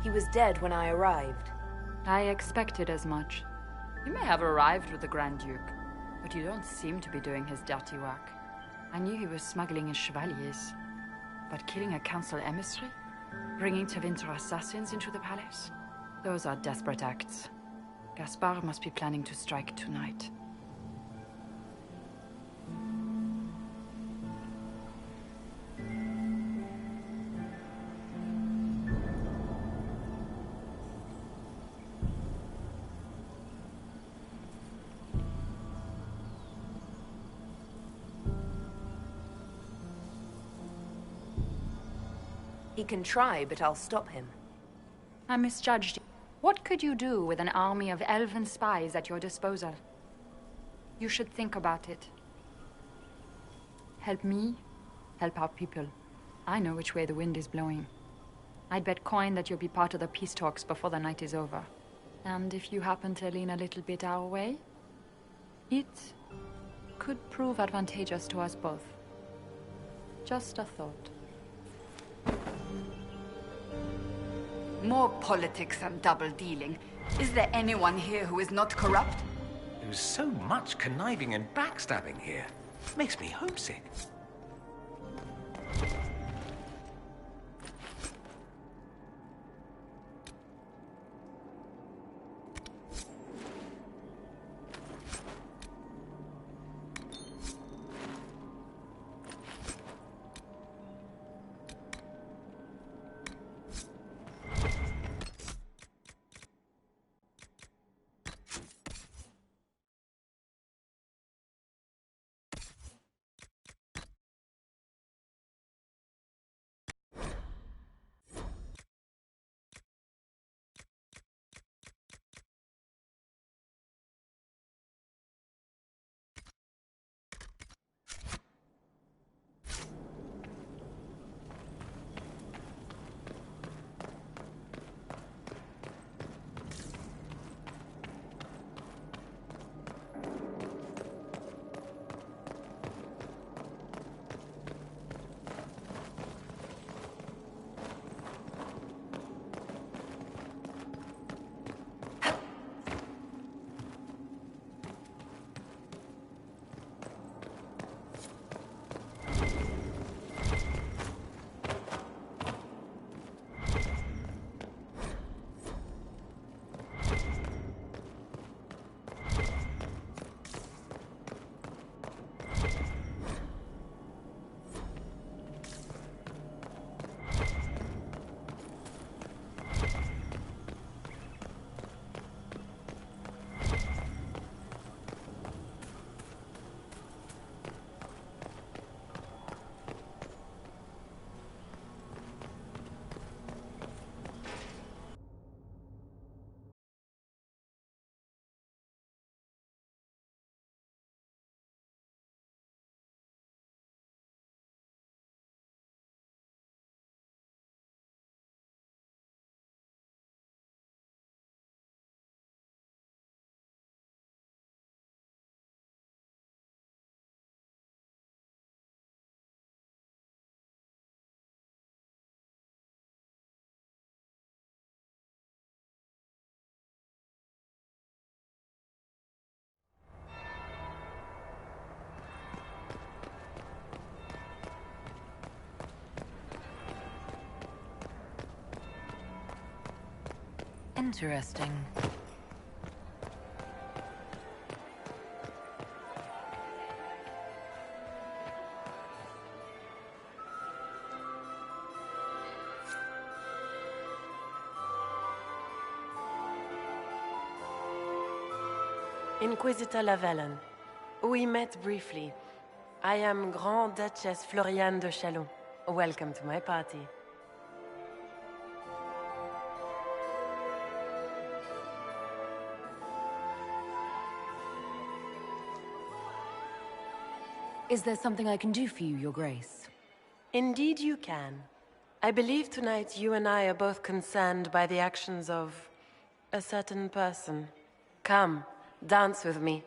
He was dead when I arrived. I expected as much. You may have arrived with the Grand Duke, but you don't seem to be doing his dirty work. I knew he was smuggling in chevaliers. But killing a council emissary? Bringing Tevinter assassins into the palace? Those are desperate acts. Gaspard must be planning to strike tonight. He can try, but I'll stop him. I misjudged you. What could you do with an army of elven spies at your disposal? You should think about it. Help me, help our people. I know which way the wind is blowing. I'd bet coin that you'll be part of the peace talks before the night is over. And if you happen to lean a little bit our way, it could prove advantageous to us both. Just a thought. More politics and double-dealing. Is there anyone here who is not corrupt? There's so much conniving and backstabbing here. Makes me homesick. Interesting. Inquisitor Lavalin. We met briefly. I am Grand Duchess Floriane de Chalon. Welcome to my party. Is there something I can do for you, Your Grace? Indeed you can. I believe tonight you and I are both concerned by the actions of a certain person. Come, dance with me.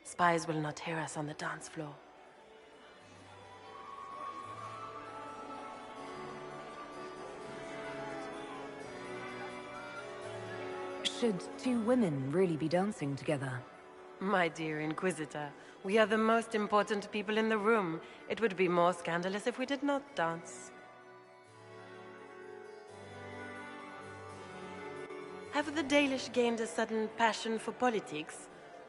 Spies will not hear us on the dance floor. Should two women really be dancing together? My dear Inquisitor, we are the most important people in the room. It would be more scandalous if we did not dance. Have the Dalish gained a sudden passion for politics?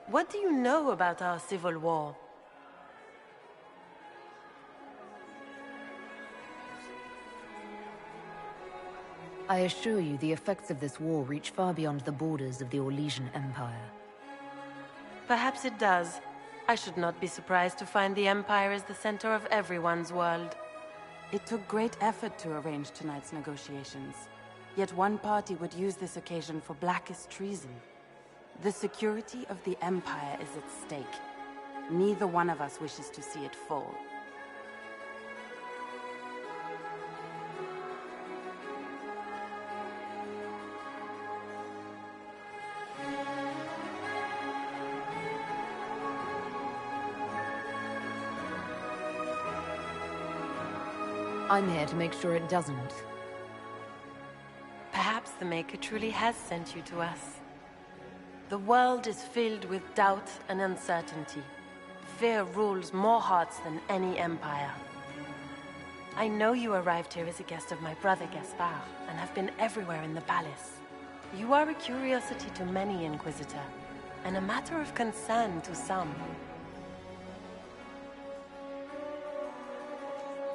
What do you know about our civil war? I assure you the effects of this war reach far beyond the borders of the Orlesian Empire. Perhaps it does. I should not be surprised to find the Empire is the center of everyone's world. It took great effort to arrange tonight's negotiations. Yet one party would use this occasion for blackest treason. The security of the Empire is at stake. Neither one of us wishes to see it fall. I'm here to make sure it doesn't. Perhaps the Maker truly has sent you to us. The world is filled with doubt and uncertainty. Fear rules more hearts than any empire. I know you arrived here as a guest of my brother Gaspard, and have been everywhere in the palace. You are a curiosity to many, Inquisitor, and a matter of concern to some.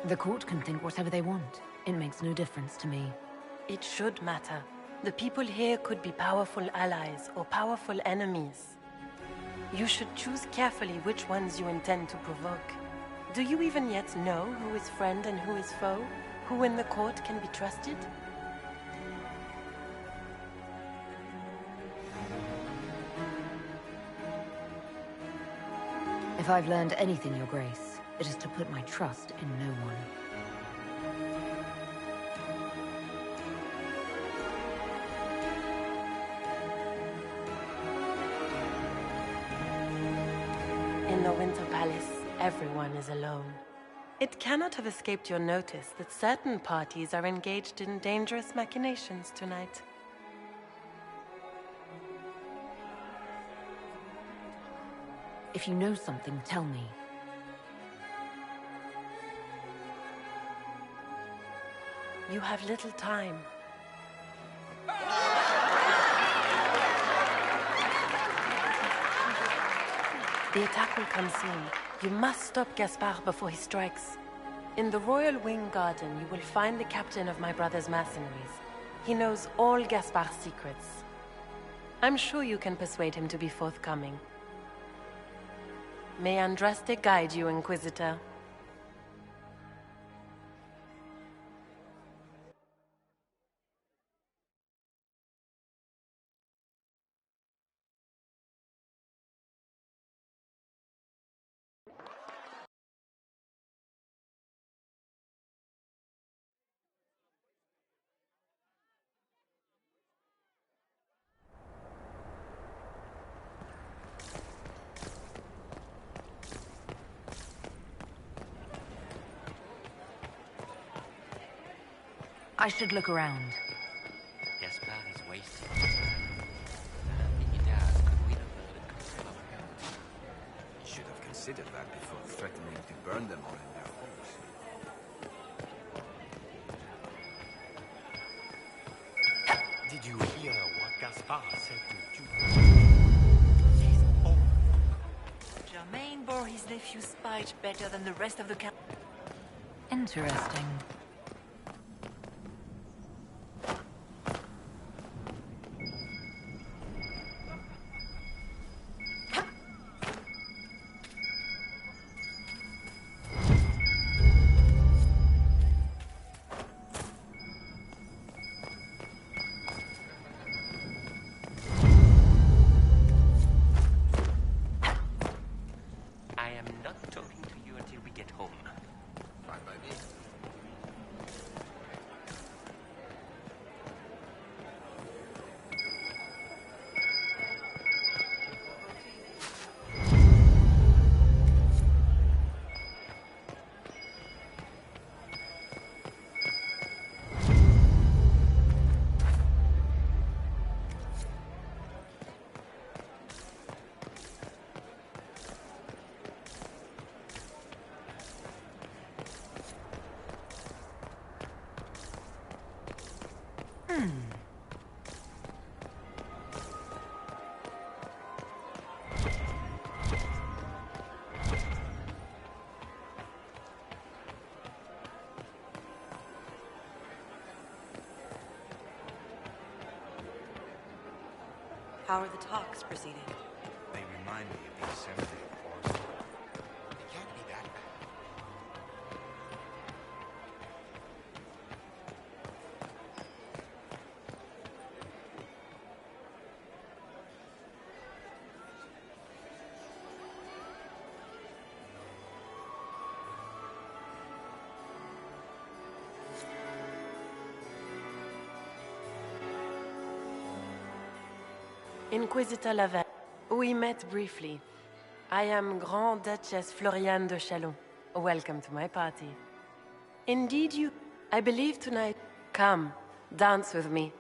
The court can think whatever they want. It makes no difference to me. It should matter. The people here could be powerful allies or powerful enemies. You should choose carefully which ones you intend to provoke. Do you even yet know who is friend and who is foe? Who in the court can be trusted? If I've learned anything, Your Grace, it is to put my trust in no one. In the Winter Palace, everyone is alone. It cannot have escaped your notice that certain parties are engaged in dangerous machinations tonight. If you know something, tell me. You have little time. The attack will come soon. You must stop Gaspard before he strikes. In the Royal Wing Garden, you will find the captain of my brother's mercenaries. He knows all Gaspard's secrets. I'm sure you can persuade him to be forthcoming. May Andraste guide you, Inquisitor. I should look around. Gaspard is wasted. You should have considered that before threatening to burn them all in their homes. Did you hear what Gaspard said to you? He's old. Germain bore his nephew's spite better than the rest of the camp. Interesting. How are the talks proceeding? They remind me of the assembly of Forest. It can't be that bad. Inquisitor Lavelle, we met briefly. I am Grand Duchess Floriane de Chalon. Welcome to my party. Indeed you... I believe tonight... Come, dance with me.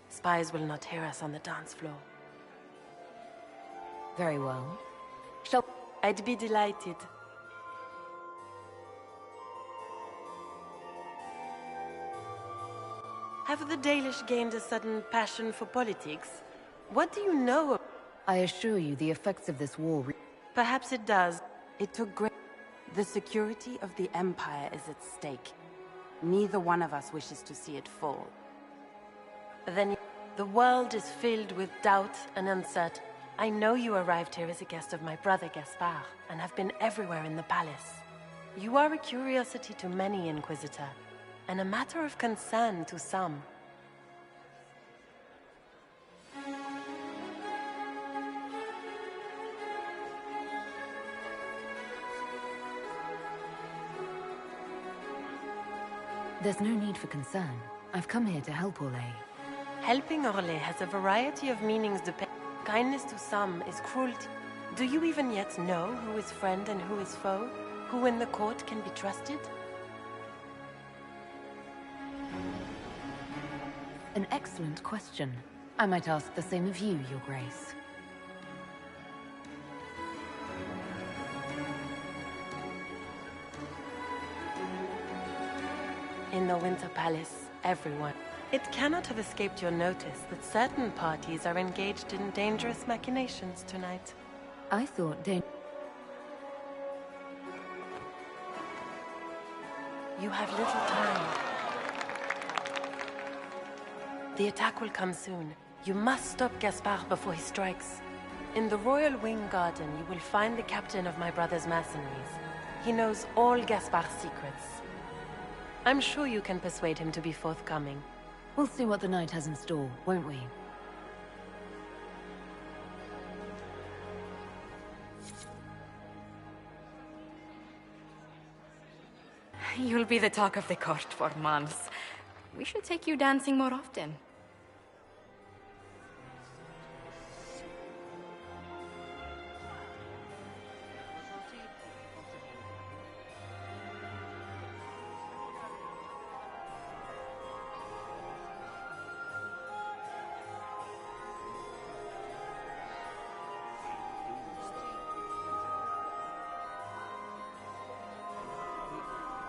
Spies will not hear us on the dance floor. Very well. I'd be delighted. Have the Dalish gained a sudden passion for politics? What do you know? I assure you the effects of this war... Perhaps it does. It took great... The security of the Empire is at stake. Neither one of us wishes to see it fall. Then the world is filled with doubt and uncertainty. I know you arrived here as a guest of my brother Gaspard, and have been everywhere in the palace. You are a curiosity to many, Inquisitor, and a matter of concern to some. There's no need for concern. I've come here to help Orlais. Helping Orlais has a variety of meanings depending. Kindness to some is cruelty. Do you even yet know who is friend and who is foe? Who in the court can be trusted? An excellent question. I might ask the same of you, Your Grace. In the Winter Palace, everyone. It cannot have escaped your notice that certain parties are engaged in dangerous machinations tonight. I thought You have little time. The attack will come soon. You must stop Gaspard before he strikes. In the Royal Wing Garden, you will find the captain of my brother's mercenaries. He knows all Gaspard's secrets. I'm sure you can persuade him to be forthcoming. We'll see what the night has in store, won't we? You'll be the talk of the court for months. We should take you dancing more often.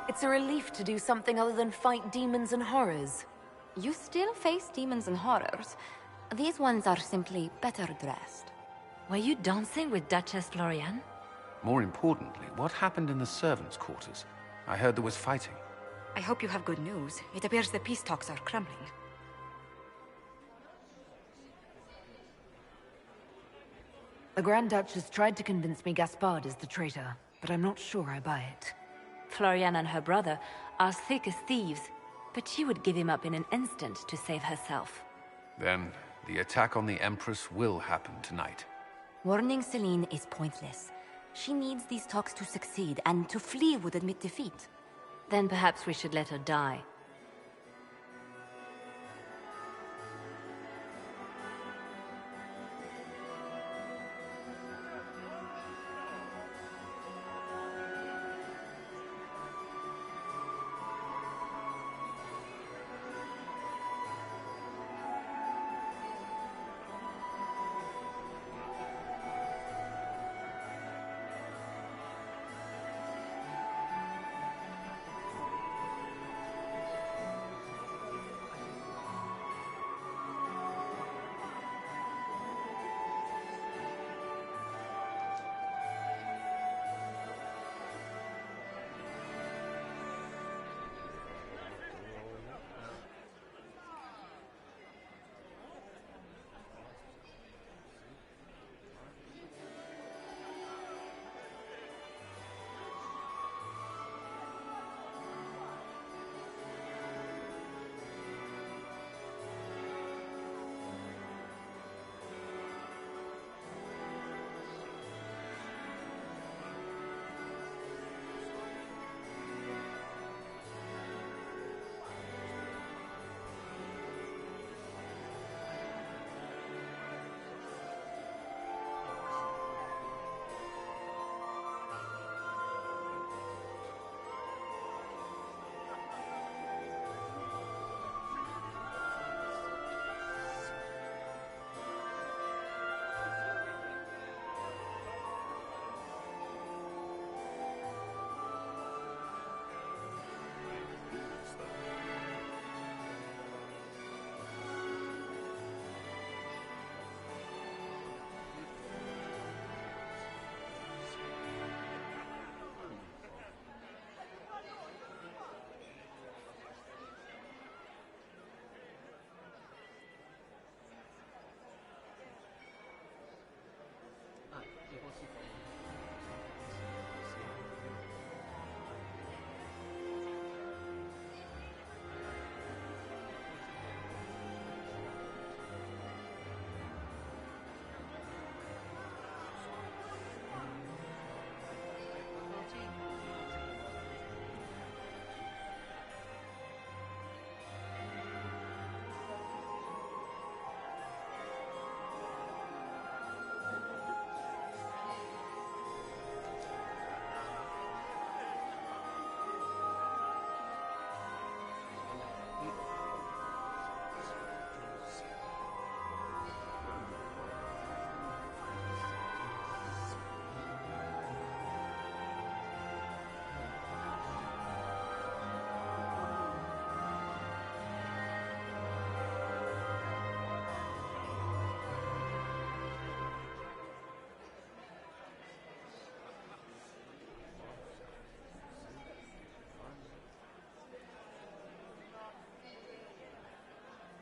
It's a relief to do something other than fight demons and horrors. You still face demons and horrors. These ones are simply better dressed. Were you dancing with Duchess Floriane? More importantly, what happened in the servants' quarters? I heard there was fighting. I hope you have good news. It appears the peace talks are crumbling. The Grand Duchess tried to convince me Gaspard is the traitor, but I'm not sure I buy it. Floriane and her brother are thick as thieves, but she would give him up in an instant to save herself. Then, the attack on the Empress will happen tonight. Warning Celine is pointless. She needs these talks to succeed, and to flee would admit defeat. Then perhaps we should let her die.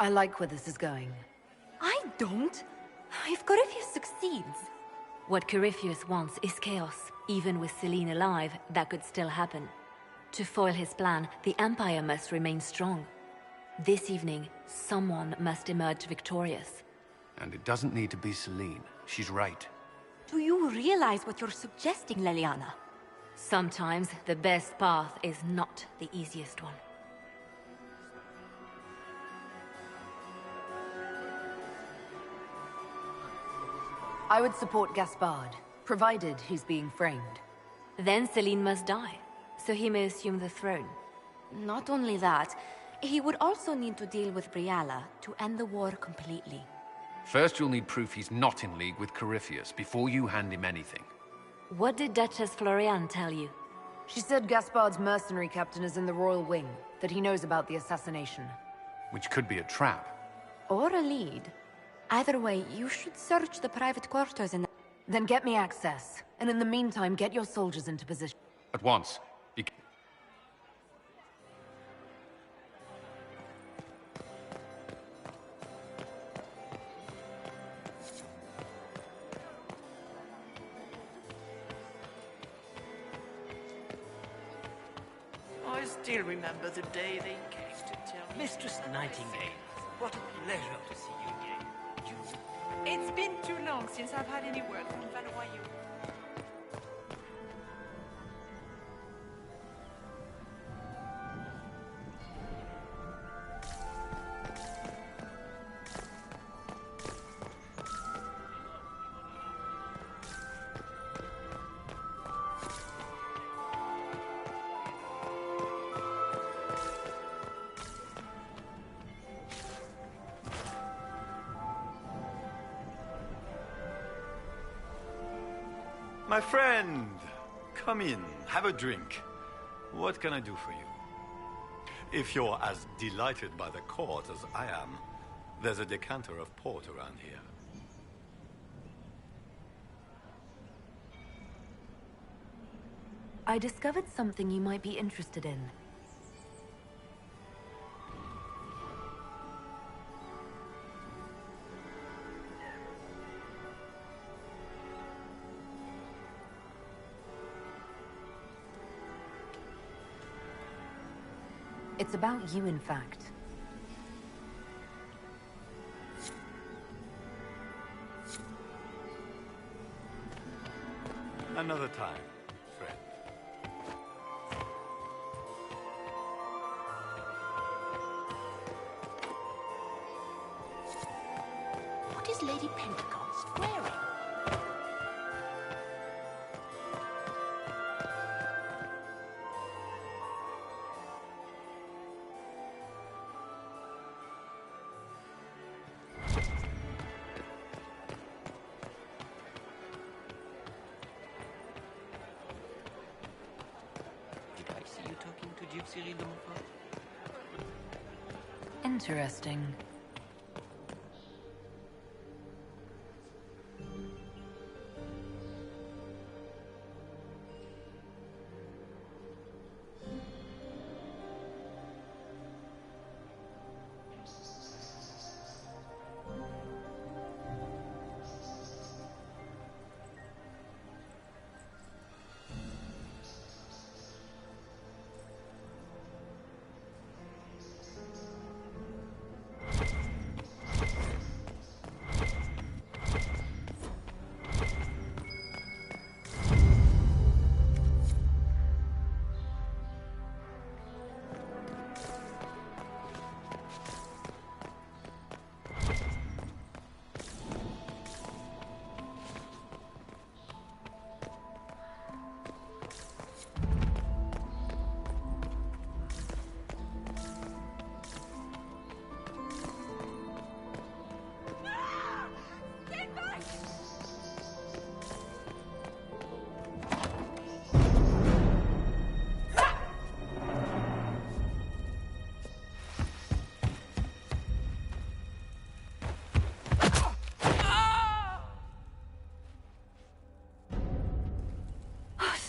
I like where this is going. I don't. If Corypheus succeeds... What Corypheus wants is chaos. Even with Selene alive, that could still happen. To foil his plan, the Empire must remain strong. This evening, someone must emerge victorious. And it doesn't need to be Selene. She's right. Do you realize what you're suggesting, Leliana? Sometimes the best path is not the easiest one. I would support Gaspard, provided he's being framed. Then Selene must die, so he may assume the throne. Not only that, he would also need to deal with Briala to end the war completely. First, you'll need proof he's not in league with Corypheus before you hand him anything. What did Duchess Floriane tell you? She said Gaspard's mercenary captain is in the royal wing, that he knows about the assassination. Which could be a trap. Or a lead. Either way, you should search the private quarters in the... Then get me access, and in the meantime, get your soldiers into position. At once. I still remember the day they came to tell me. Mistress Nightingale, what a pleasure to see you again. It's been too long since I've had any word from Valois. My friend, come in, have a drink. What can I do for you? If you're as delighted by the court as I am, there's a decanter of port around here. I discovered something you might be interested in. It's about you, in fact. Another time, friend. What is Lady Pentecost wearing? Interesting.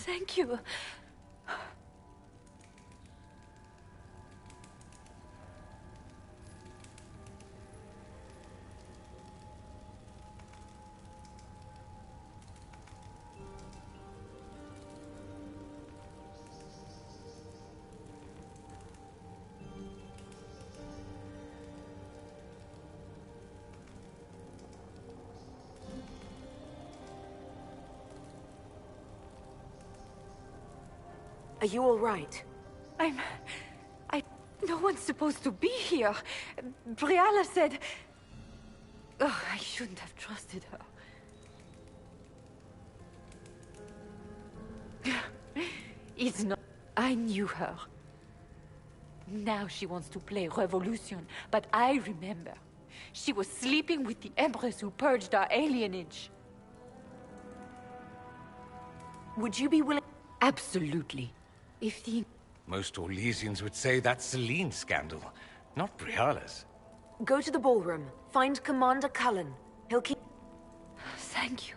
Thank you. Are you all right? No one's supposed to be here. Briala said... Oh, I shouldn't have trusted her. It's not... I knew her. Now she wants to play revolution, but I remember. She was sleeping with the Empress who purged our alienage. Would you be willing... Absolutely. If the... Most Orlesians would say that's Celine's scandal, not Briala's. Go to the ballroom. Find Commander Cullen. He'll keep... Thank you.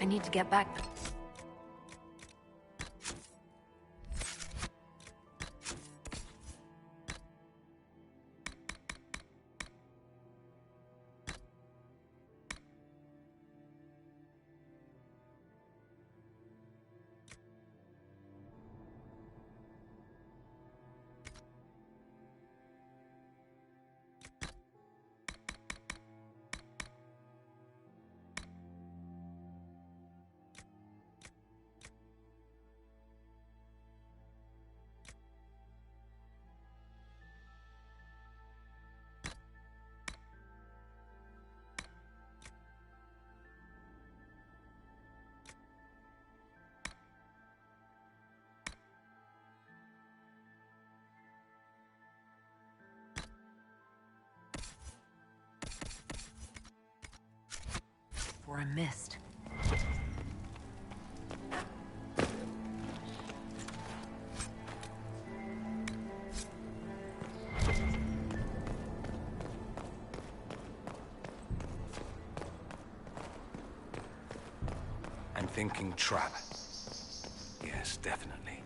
I need to get back. Or I missed. thinking trap. Yes, definitely.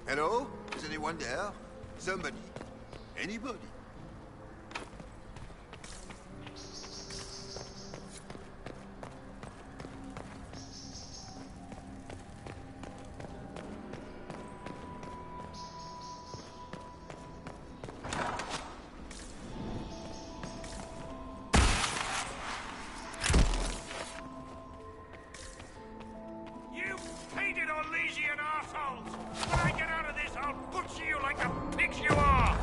Hello? Is anyone there? Somebody? Anybody? You painted Orlesian assholes! When I get out of this, I'll butcher you like the pigs you are!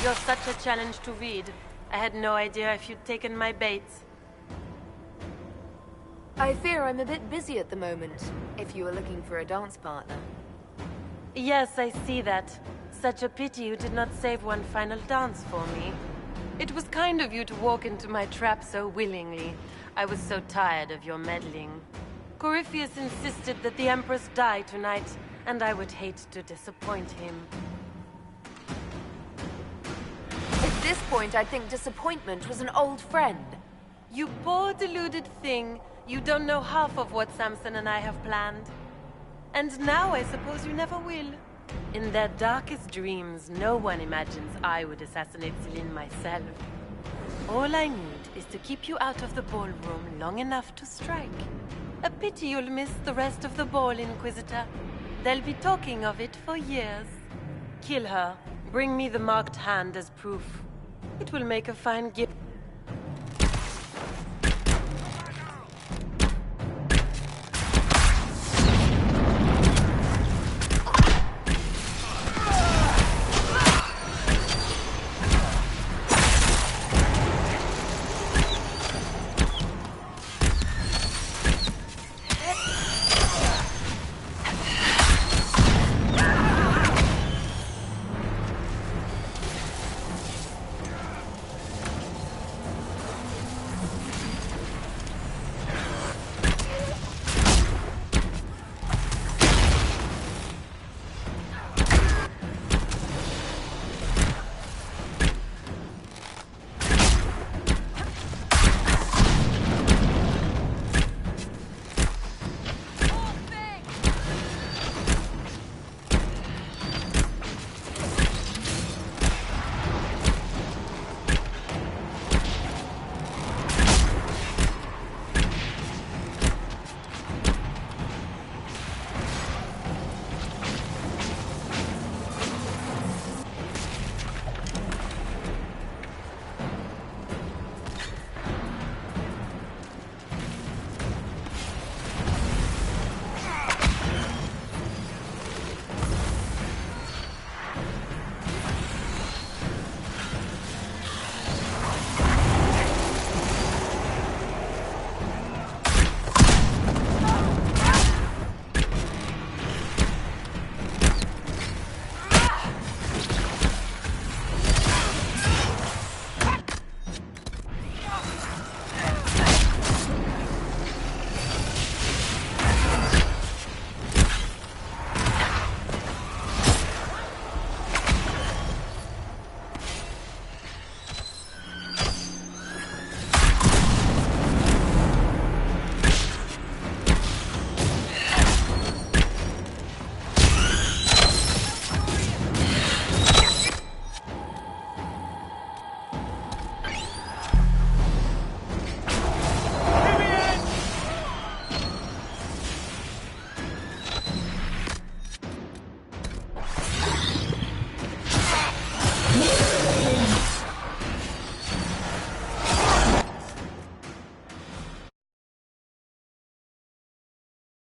You're such a challenge to read. I had no idea if you'd taken my bait. I fear I'm a bit busy at the moment, if you were looking for a dance partner. Yes, I see that. Such a pity you did not save one final dance for me. It was kind of you to walk into my trap so willingly. I was so tired of your meddling. Corypheus insisted that the Empress die tonight, and I would hate to disappoint him. At this point, I think disappointment was an old friend. You poor deluded thing. You don't know half of what Samson and I have planned. And now I suppose you never will. In their darkest dreams, no one imagines I would assassinate Celine myself. All I need is to keep you out of the ballroom long enough to strike. A pity you'll miss the rest of the ball, Inquisitor. They'll be talking of it for years. Kill her. Bring me the marked hand as proof. It will make a fine gift.